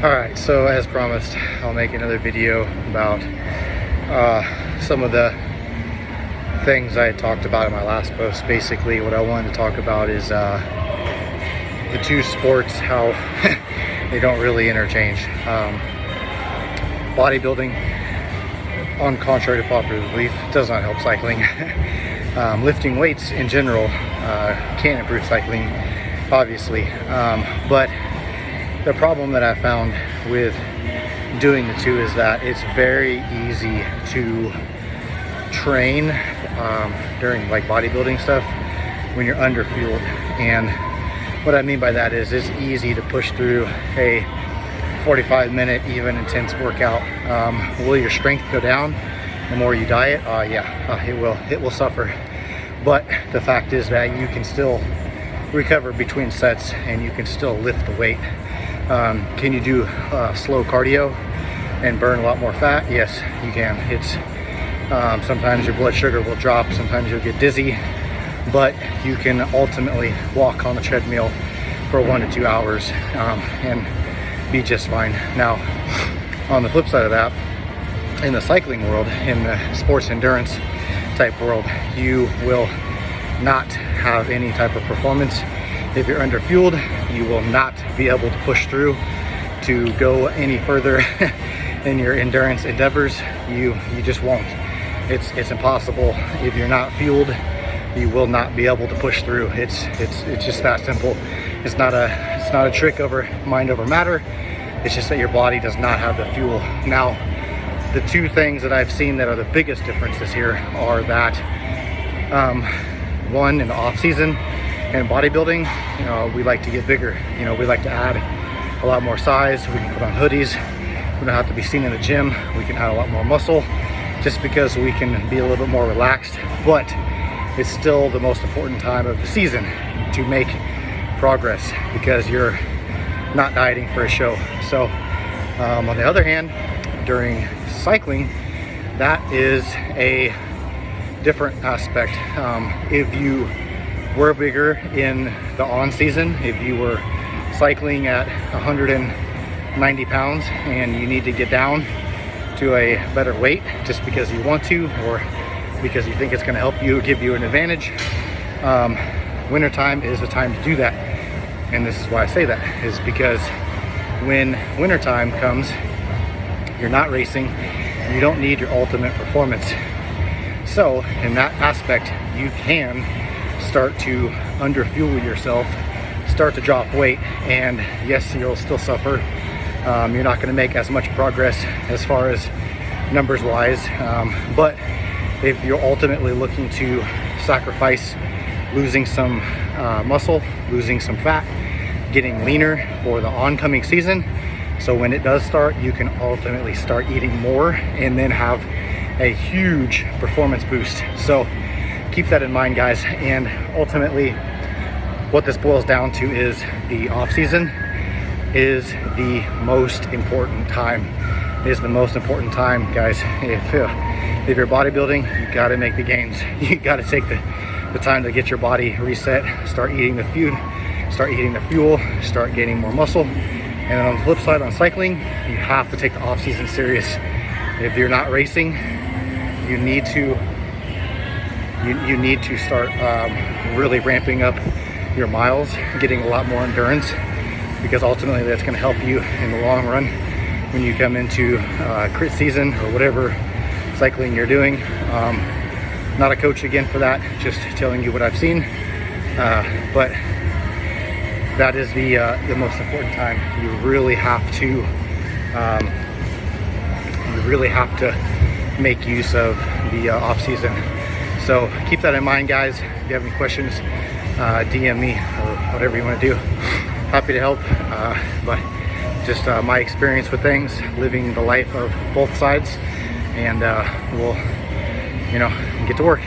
Alright, so as promised, I'll make another video about some of the things I talked about in my last post. Basically, what I wanted to talk about is the two sports, how they don't really interchange. Bodybuilding, on contrary to popular belief, does not help cycling. Lifting weights in general can improve cycling, obviously, but the problem that I found with doing the two is that it's very easy to train during like bodybuilding stuff when you're underfueled. And what I mean by that is it's easy to push through a 45-minute even intense workout. Will your strength go down the more you diet? Yeah, it will suffer. But the fact is that you can still recover between sets and you can still lift the weight. Can you do slow cardio and burn a lot more fat? Yes, you can. It's sometimes your blood sugar will drop, sometimes you'll get dizzy, but you can ultimately walk on the treadmill for 1 to 2 hours and be just fine. Now, on the flip side of that, in the cycling world, in the sports endurance type world, you will not have any type of performance. If you're underfueled, you will not be able to push through to go any further in your endurance endeavors. You just won't. It's impossible. If you're not fueled, you will not be able to push through. It's just that simple. It's not a trick over mind over matter. It's just that your body does not have the fuel. Now, the two things that I've seen that are the biggest differences here are that one, in the off season in bodybuilding, we like to get bigger. We like to add a lot more size. We can put on hoodies. We don't have to be seen in the gym. We can add a lot more muscle just because we can be a little bit more relaxed. But it's still the most important time of the season to make progress because you're not dieting for a show. So on the other hand, during cycling, that is a different aspect. If you were bigger in the on season, if you were cycling at 190 pounds and you need to get down to a better weight just because you want to or because you think it's going to help you, give you an advantage, wintertime is the time to do that. And this is why I say that, is because when wintertime comes, you're not racing, you don't need your ultimate performance. So in that aspect, you can start to underfuel yourself, start to drop weight, and yes, you'll still suffer. You're not going to make as much progress as far as numbers wise, but if you're ultimately looking to sacrifice losing some muscle, losing some fat, getting leaner for the oncoming season, so when it does start, you can ultimately start eating more and then have a huge performance boost. So keep that in mind, guys. And ultimately, what this boils down to is the off season is the most important time. It is the most important time, guys. If you're bodybuilding, you got to make the gains. You got to take the time to get your body reset, start eating the food, start eating the fuel, start gaining more muscle. And then on the flip side, on cycling, you have to take the off season serious. If you're not racing, you need to start really ramping up your miles, getting a lot more endurance, because ultimately that's going to help you in the long run when you come into crit season or whatever cycling you're doing. Not a coach again for that, just telling you what I've seen, but that is the most important time. You really have to make use of the off season. So keep that in mind, guys. If you have any questions, DM me or whatever you want to do. Happy to help. But just my experience with things, living the life of both sides, and we'll get to work.